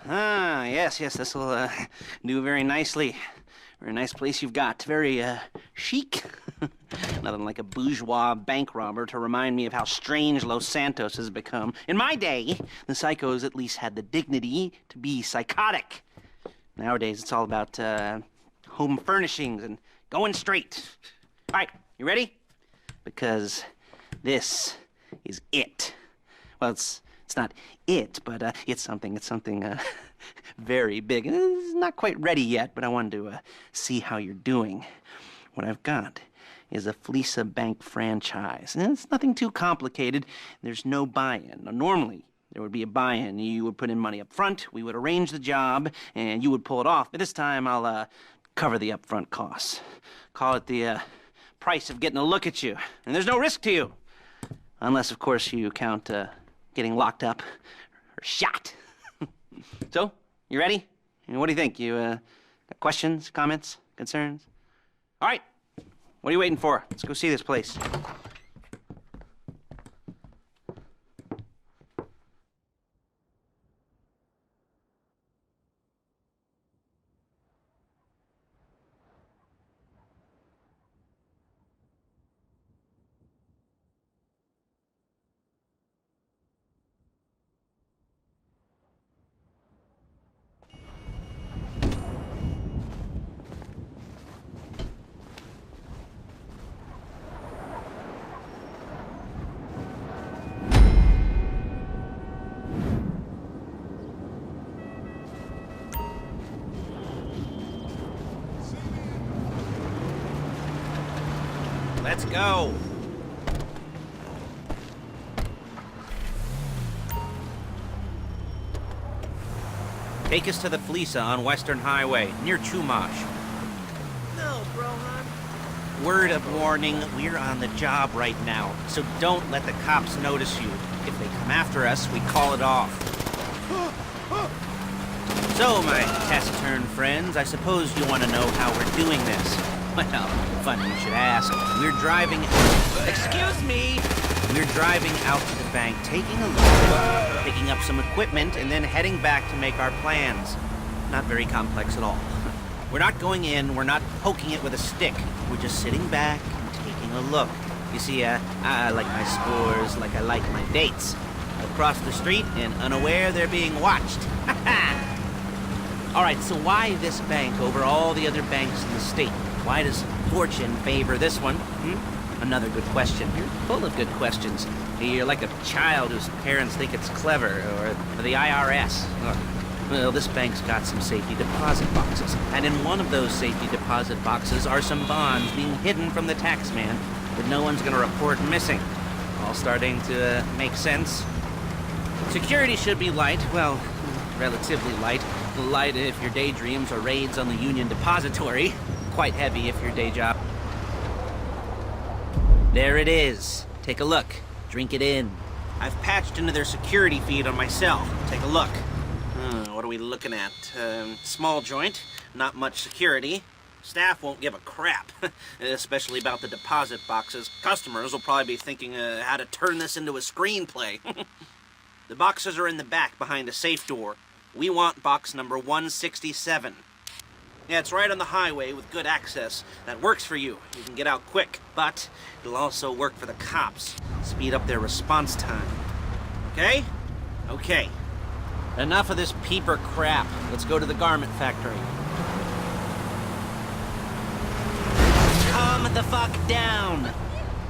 Ah, yes, this'll do very nicely. Very nice place you've got. Very chic. Nothing like a bourgeois bank robber to remind me of how strange Los Santos has become. In my day, the psychos at least had the dignity to be psychotic. Nowadays, it's all about home furnishings and going straight. All right, you ready? Because this is it. Well, it's not it, but it's something very big. It's not quite ready yet, but I wanted to see how you're doing. What I've got is a Fleesa Bank franchise. And it's nothing too complicated. There's no buy-in. Now, normally, there would be a buy-in. You would put in money up front, we would arrange the job, and you would pull it off. But this time, I'll cover the upfront costs. Call it the price of getting a look at you. And there's no risk to you. Unless, of course, you count getting locked up or shot. So, you ready? What do you think? You got questions, comments, concerns? All right. What are you waiting for? Let's go see this place. Let's go. Take us to the Fleesa on Western Highway, near Chumash. No, bro, hon. Word of warning, we're on the job right now, so don't let the cops notice you. If they come after us, we call it off. So, my taciturn friends, I suppose you want to know how we're doing this. Well, funny you should ask. We're driving... Excuse me! We're driving out to the bank, taking a look, picking up some equipment, and then heading back to make our plans. Not very complex at all. We're not going in, we're not poking it with a stick. We're just sitting back and taking a look. You see, I like my scores like I like my dates. Across the street and unaware they're being watched. All right, so why this bank over all the other banks in the state? Why does fortune favor this one? Another good question. You're full of good questions. You're like a child whose parents think it's clever, or the IRS. Well, this bank's got some safety deposit boxes, and in one of those safety deposit boxes are some bonds being hidden from the tax man that no one's gonna report missing. All starting to make sense. Security should be light, well, relatively light. Light if your daydreams are raids on the Union Depository. Quite heavy if your day job. There it is. Take a look. Drink it in. I've patched into their security feed on my cell. Take a look. What are we looking at? Small joint, not much security. Staff won't give a crap, especially about the deposit boxes. Customers will probably be thinking how to turn this into a screenplay. The boxes are in the back behind a safe door. We want box number 167. Yeah, it's right on the highway with good access. That works for you. You can get out quick, but it'll also work for the cops. Speed up their response time. Okay? Okay. Enough of this peeper crap. Let's go to the garment factory. Calm the fuck down!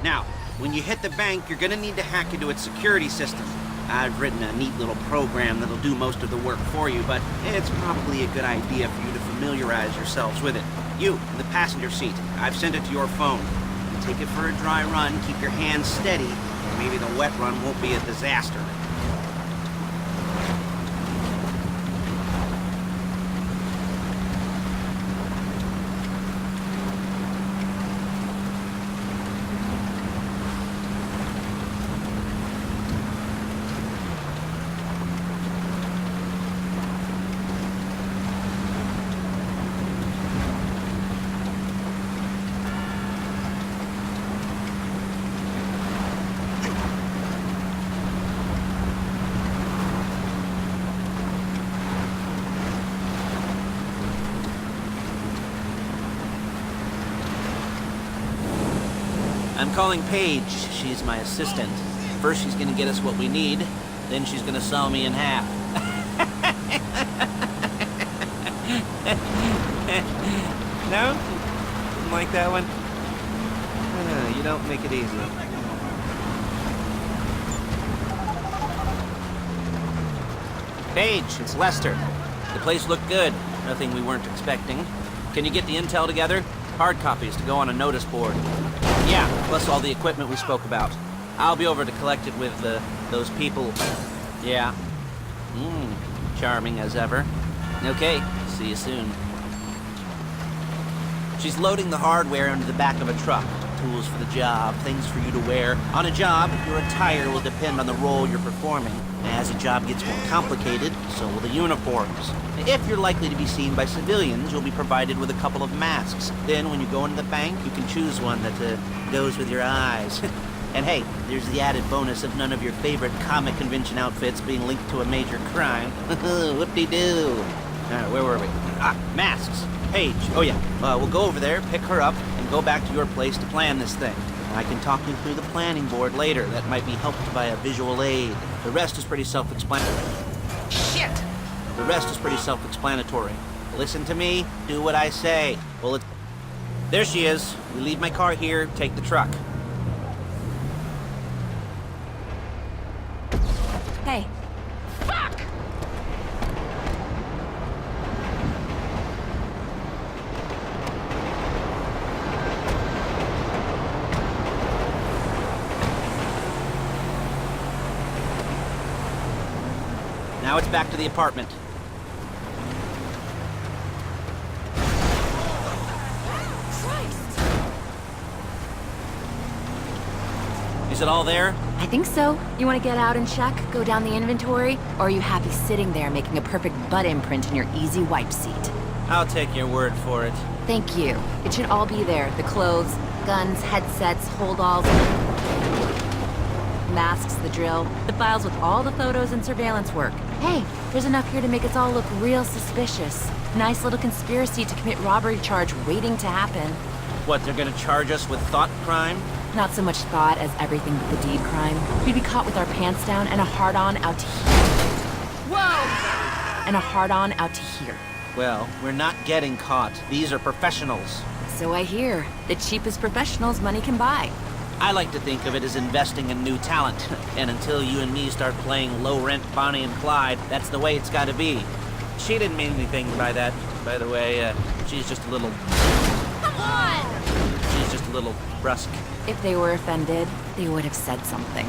Now, when you hit the bank, you're gonna need to hack into its security system. I've written a neat little program that'll do most of the work for you, but it's probably a good idea for you to familiarize yourselves with it. You, in the passenger seat, I've sent it to your phone. Take it for a dry run, keep your hands steady, and maybe the wet run won't be a disaster. I'm calling Paige. She's my assistant. First she's gonna get us what we need, then she's gonna saw me in half. No? Didn't like that one? You don't make it easy. Paige, it's Lester. The place looked good. Nothing we weren't expecting. Can you get the intel together? Hard copies to go on a notice board. Yeah, plus all the equipment we spoke about. I'll be over to collect it with those people. Yeah. Charming as ever. Okay, see you soon. She's loading the hardware into the back of a truck. Tools for the job, things for you to wear. On a job, your attire will depend on the role you're performing. As the job gets more complicated, so will the uniforms. If you're likely to be seen by civilians, you'll be provided with a couple of masks. Then when you go into the bank, you can choose one that goes with your eyes. And hey, there's the added bonus of none of your favorite comic convention outfits being linked to a major crime. Whoop-de-doo. Where were we? Masks. Paige. Oh yeah, we'll go over there, pick her up, and go back to your place to plan this thing. I can talk you through the planning board later. That might be helped by a visual aid. The rest is pretty self-explanatory. Shit! The rest is pretty self-explanatory. Listen to me, do what I say. Well, there she is. We leave my car here, take the truck. Hey. Fuck! Now it's back to the apartment. Christ! Is it all there? I think so. You want to get out and check, go down the inventory, or are you happy sitting there making a perfect butt imprint in your easy wipe seat? I'll take your word for it. Thank you. It should all be there. The clothes, guns, headsets, holdalls, masks, the drill, the files with all the photos and surveillance work. Hey, there's enough here to make us all look real suspicious. Nice little conspiracy to commit robbery charge waiting to happen. What, they're gonna charge us with thought crime? Not so much thought as everything but the deed crime. We'd be caught with our pants down and a hard-on out to here. Whoa! And a hard-on out to here. Well, we're not getting caught. These are professionals. So I hear. The cheapest professionals money can buy. I like to think of it as investing in new talent. And until you and me start playing low-rent Bonnie and Clyde, that's the way it's gotta be. She didn't mean anything by that, by the way. She's just a little... Come on! She's just a little brusque. If they were offended, they would have said something.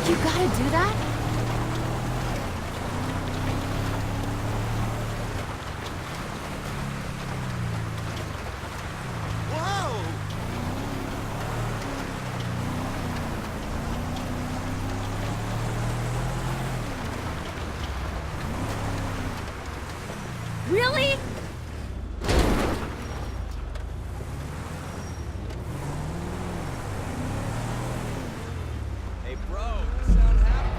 You gotta do that? Really? Hey, bro, you sound happy.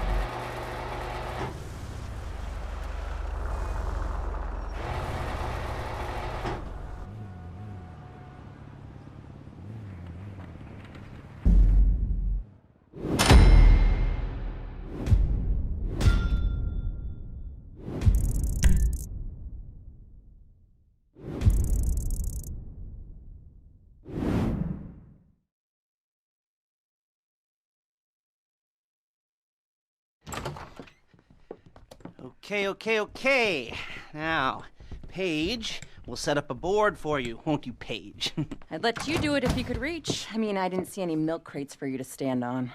Okay. Now, Paige, we'll set up a board for you, won't you, Paige? I'd let you do it if you could reach. I mean, I didn't see any milk crates for you to stand on.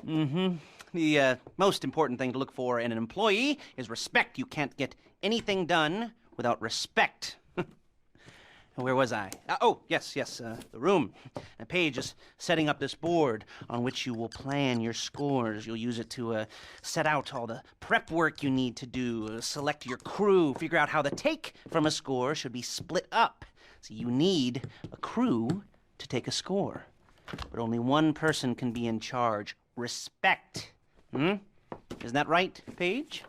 The most important thing to look for in an employee is respect. You can't get anything done without respect. Where was I? Yes, the room. Paige is setting up this board on which you will plan your scores. You'll use it to set out all the prep work you need to do, select your crew, figure out how the take from a score should be split up. So you need a crew to take a score. But only one person can be in charge. Respect. Isn't that right, Paige?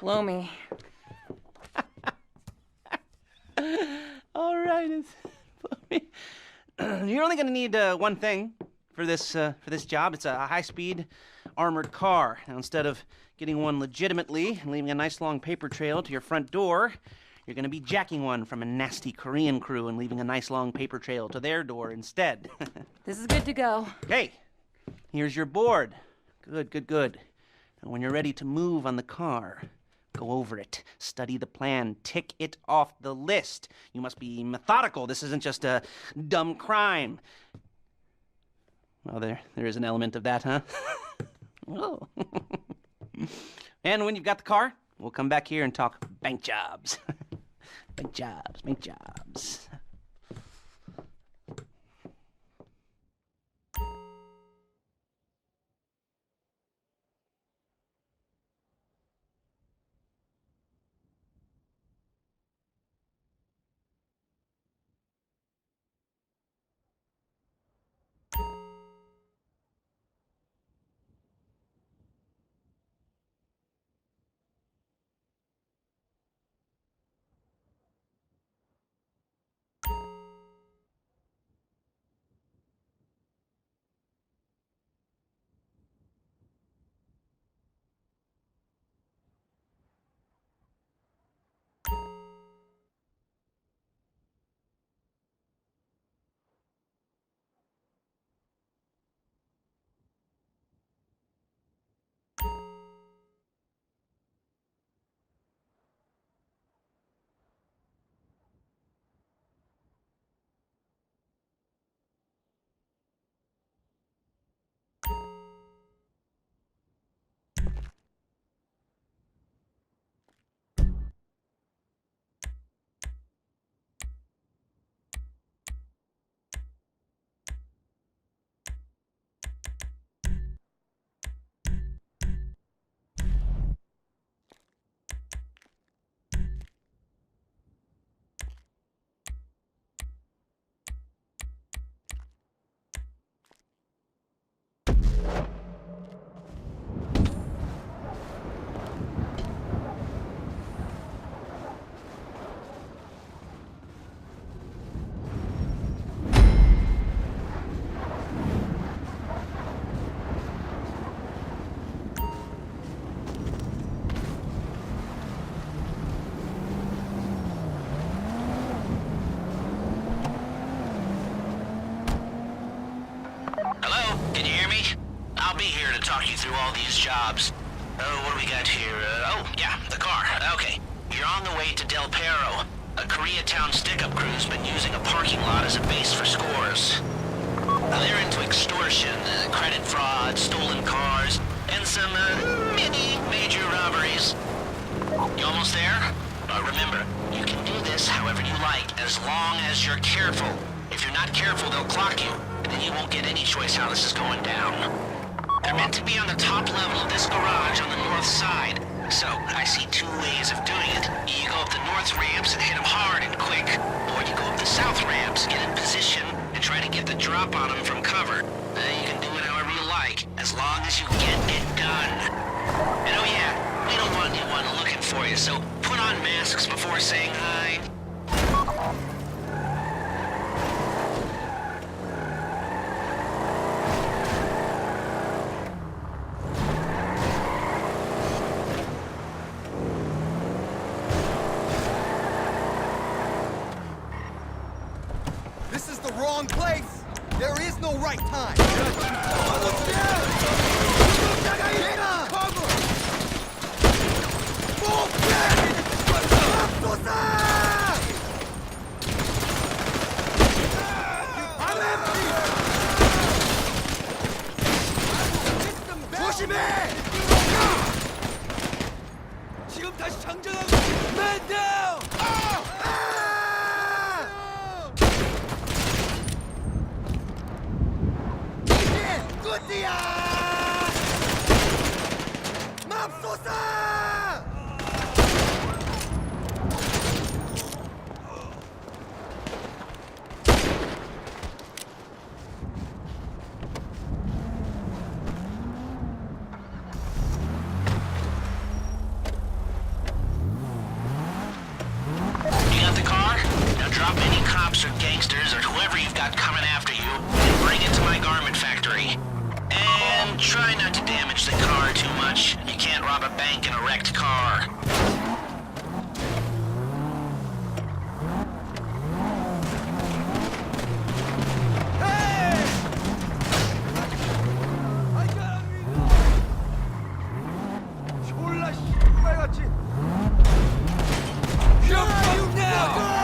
Blow me. All right. sinus. You're only gonna need one thing for this job. It's a high-speed armored car. Now, instead of getting one legitimately and leaving a nice long paper trail to your front door, you're gonna be jacking one from a nasty Korean crew and leaving a nice long paper trail to their door instead. This is good to go. Hey, here's your board. Good. Now, when you're ready to move on the car, go over it, study the plan, tick it off the list. You must be methodical. This isn't just a dumb crime. Well, there is an element of that, huh? Oh. And when you've got the car, we'll come back here and talk bank jobs. Bank jobs. Talk you through all these jobs. Oh, what do we got here? The car. Okay. You're on the way to Del Perro. A Koreatown stick-up crew's been using a parking lot as a base for scores. They're into extortion, credit fraud, stolen cars, and some, major robberies. You almost there? Remember, you can do this however you like, as long as you're careful. If you're not careful, they'll clock you, and then you won't get any choice how this is going down. They're meant to be on the top level of this garage on the north side. So, I see two ways of doing it. You go up the north ramps and hit them hard and quick. Or you go up the south ramps, get in position, and try to get the drop on them from cover. You can do it however you like, as long as you get it done. And oh yeah, we don't want anyone looking for you, so put on masks before saying hi. This is the wrong place! There is no right time! 조심해! 지금 다시 장전하고 Man down! 이제 끝이야! 맙소사! rob a bank in a wrecked car. 졸라 씨발같이. Jump now!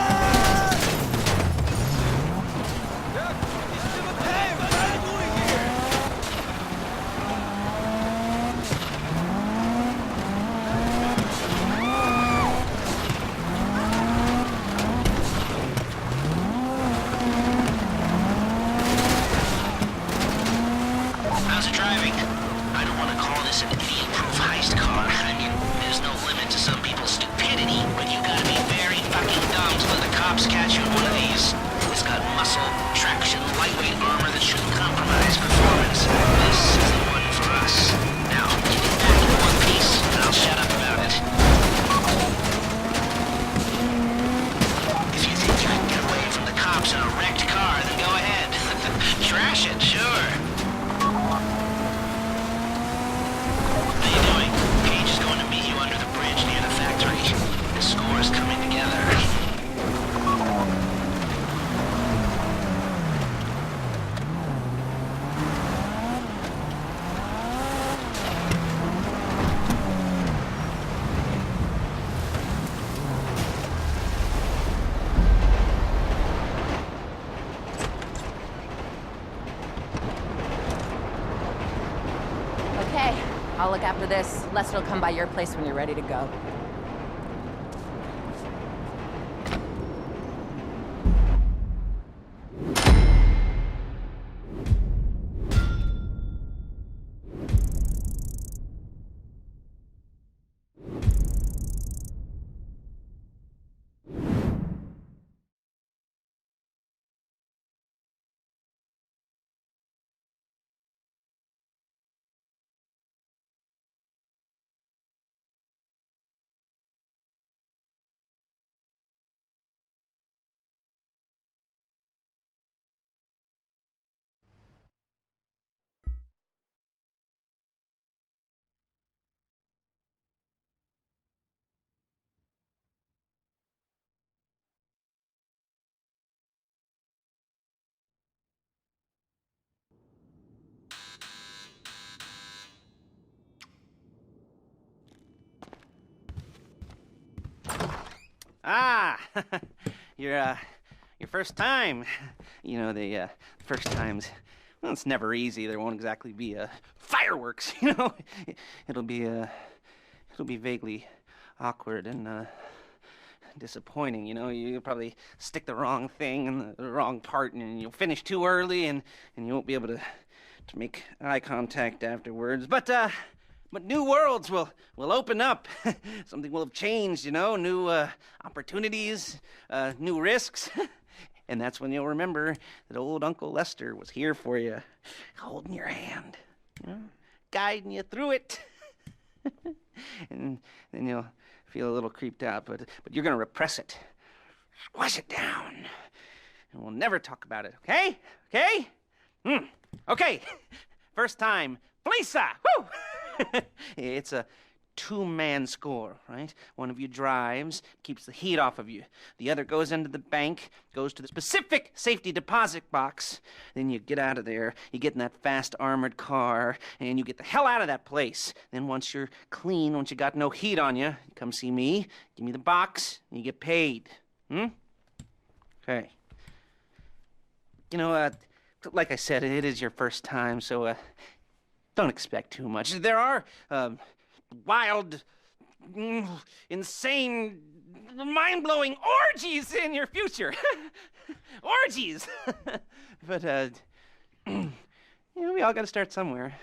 Hey, what are you doing here? How's it driving? I don't want to call this an idiot-proof heist car. I mean, there's no limit to some people's stupidity, but you gotta be very fucking dumb to let the cops catch you in one of these. It's got muscle, traction, lightweight armor that shouldn't compromise performance. This is the one for us. Now, get it back in one piece, and I'll shut up about it. If you think you can get away from the cops in a wrecked car, then go ahead. Trash it, sure. How you doing? Paige is going to meet you under the bridge near the factory. The score is coming together. Okay, I'll look after this. Lester will come by your place when you're ready to go. Ah, your first time. You know, the first times, well, it's never easy. There won't exactly be fireworks, you know. It'll be vaguely awkward and disappointing, you know. You'll probably stick the wrong thing in the wrong part, and you'll finish too early, and you won't be able to make eye contact afterwards. But new worlds will open up. Something will have changed, you know. New opportunities, new risks. And that's when you'll remember that old Uncle Lester was here for you, holding your hand, you know, guiding you through it. And then you'll feel a little creeped out, but you're gonna repress it, squash it down, and we'll never talk about it. Okay? Okay? Okay. First time, Lisa. Woo! It's a two-man score, right? One of you drives, keeps the heat off of you. The other goes into the bank, goes to the specific safety deposit box. Then you get out of there, you get in that fast armored car, and you get the hell out of that place. Then once you're clean, once you got no heat on you, you come see me, give me the box, and you get paid. Okay. You know, like I said, it is your first time, so don't expect too much. There are wild, insane, mind-blowing orgies in your future. Orgies! But, you know, we all gotta start somewhere.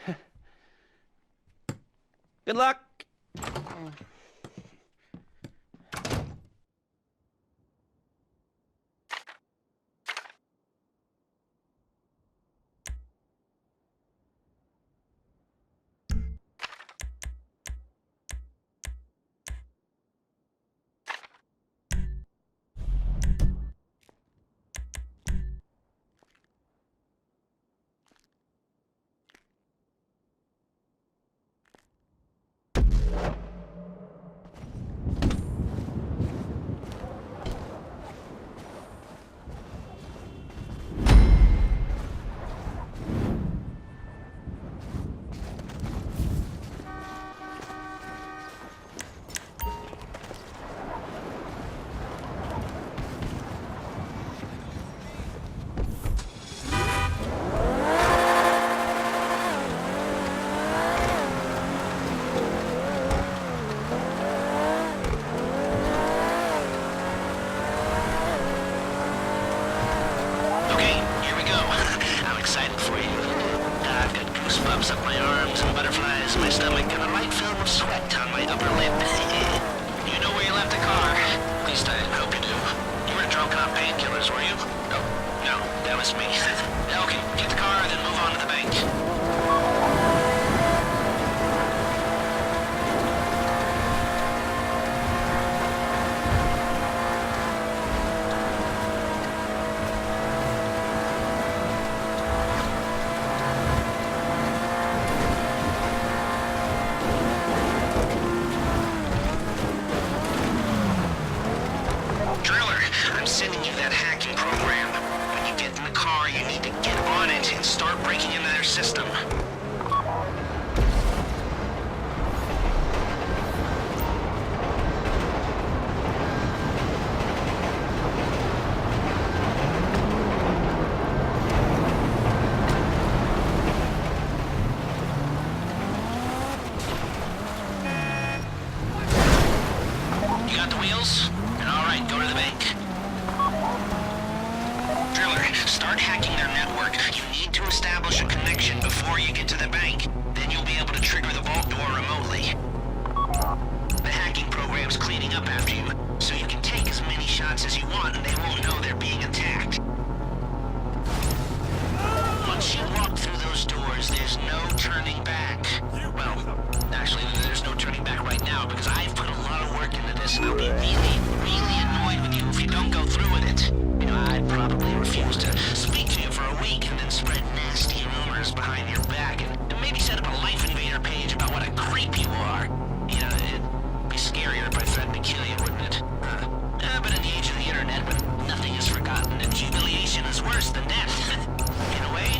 Good luck! excited for you. I've got goosebumps up my arms and butterflies in my stomach and a light film of sweat on my upper lip. You know where you left the car? At least I hope you do. You were drunk on painkillers, were you? Oh, no, that was me. Okay, get the car, then move on to the bank. I'm sending you that hacking program. When you get in the car, you need to get on it and start breaking into their system. You got the wheels? All right, go to the bank. Start hacking their network. You need to establish a connection before you get to the bank. Then you'll be able to trigger the vault door remotely. The hacking program's cleaning up after you, so you can take as many shots as you want and they won't know they're being attacked. Once you walk through those doors, there's no turning back. Well, actually, there's no turning back right now because I've put a lot of work into this and I'll be really, really annoyed with you if you don't go through with it. You know, I'd probably refuse to speak to you for a week and then spread nasty rumors behind your back and maybe set up a Life Invader page about what a creep you are. You know, it'd be scarier if I threatened to kill you, wouldn't it? But in the age of the internet, when nothing is forgotten and humiliation is worse than death, in a way?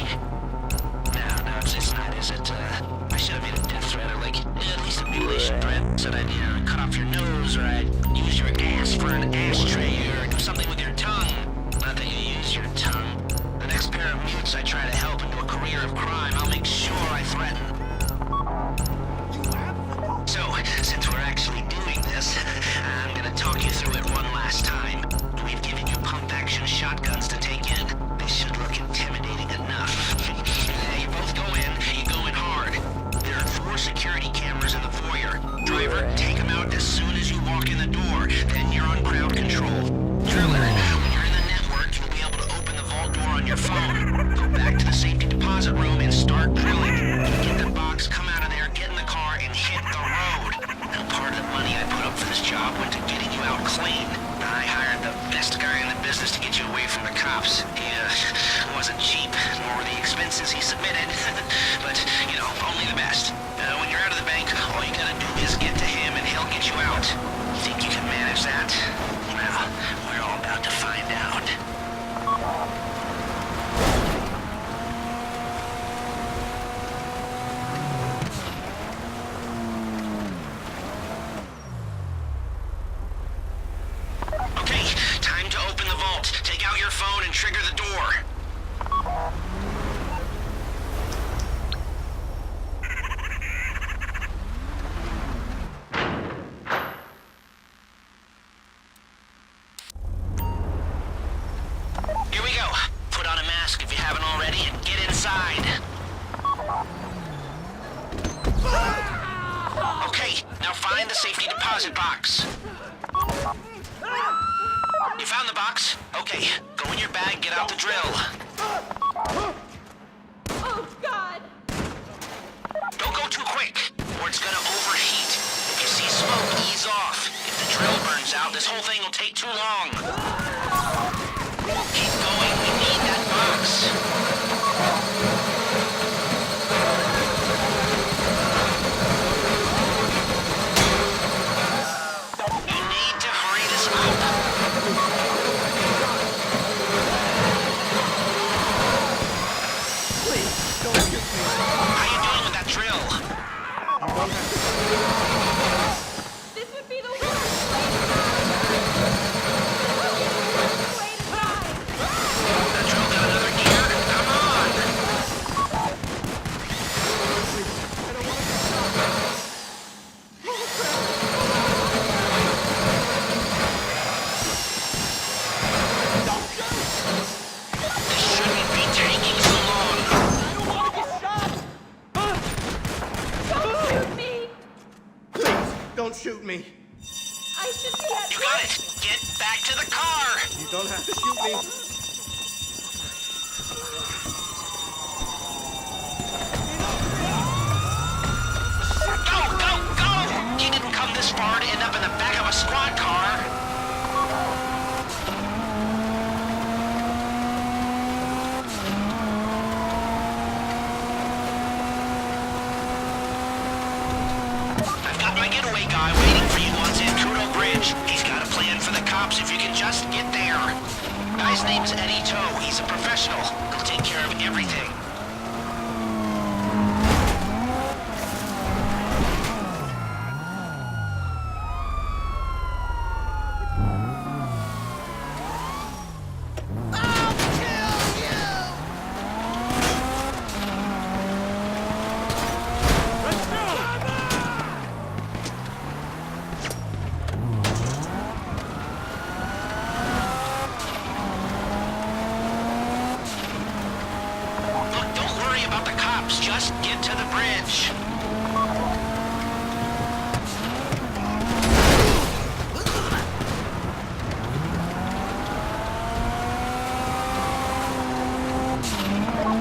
No, it's not, is it? I should have made a death threat or like, at least a mutilation threat. Said I'd, cut off your nose or I'd use your ass for an ashtray or do something with your tongue. Not that you use your tongue. The next pair of mutes I try to help into a career of crime, I'll make sure I threaten. So, since we're actually doing this, I'm gonna talk you through it one last time. We've given you pump-action shotguns to take in. They should look intimidating enough. You both go in, you go in hard. There are 4 security cameras in the foyer. Driver, take them out as soon as you walk in the door. Then you're on crowd control. Driller, when you're in the network, you'll be able to open the vault door on your phone. Go back to the safety deposit room and start drilling. Get the box, come out of there, get in the car, and hit the road. Now, part of the money I put up for this job went to getting you out clean. I hired the best guy in the business to get you away from the cops. He wasn't cheap, nor were the expenses he submitted. But, only the best. When you're out of the bank, all you gotta do is get to him and he'll get you out. You think you can manage that? Well, we're all about to find out. Okay, time to open the vault. Take out your phone and trigger the door. Here we go. Put on a mask if you haven't already and get inside. Okay, now find the safety deposit box. You found the box? Okay, go in your bag, get out the drill. Oh, God! Don't go too quick, or it's gonna overheat. If you see smoke, ease off. If the drill burns out, this whole thing will take too long. Keep going, we need that box. You need to hurry this up. How you doing with that drill? This would be the worst! Wait me. I should be at You got it! Get back to the car! You don't have to shoot me. Go, go, go! You didn't come this far to end up in the back of a squad car. I've got my getaway guy waiting for you on Zancudo Bridge. He's got a plan for the cops if you can just get there. Guy's name's Eddie Toe. He's a professional. He'll take care of everything. Look, don't worry about the cops. Just get to the bridge.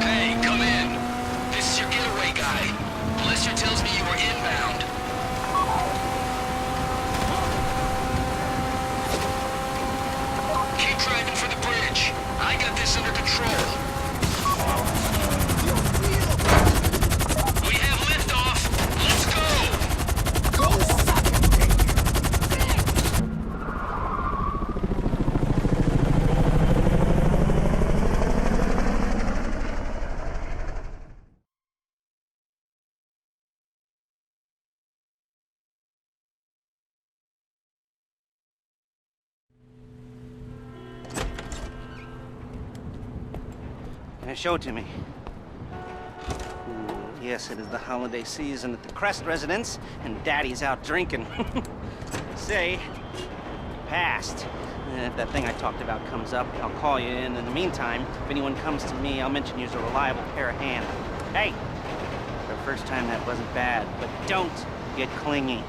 Hey, come in. This is your getaway guy. Blister tells me you were inbound. Keep driving for the bridge. I got this under control. We have liftoff. Let's go. Show it to me. Ooh, yes, it is the holiday season at the Crest residence, and Daddy's out drinking. Say, passed. If that thing I talked about comes up, I'll call you in. In the meantime, if anyone comes to me, I'll mention you as a reliable pair of hands. Hey, for the first time that wasn't bad, but don't get clingy.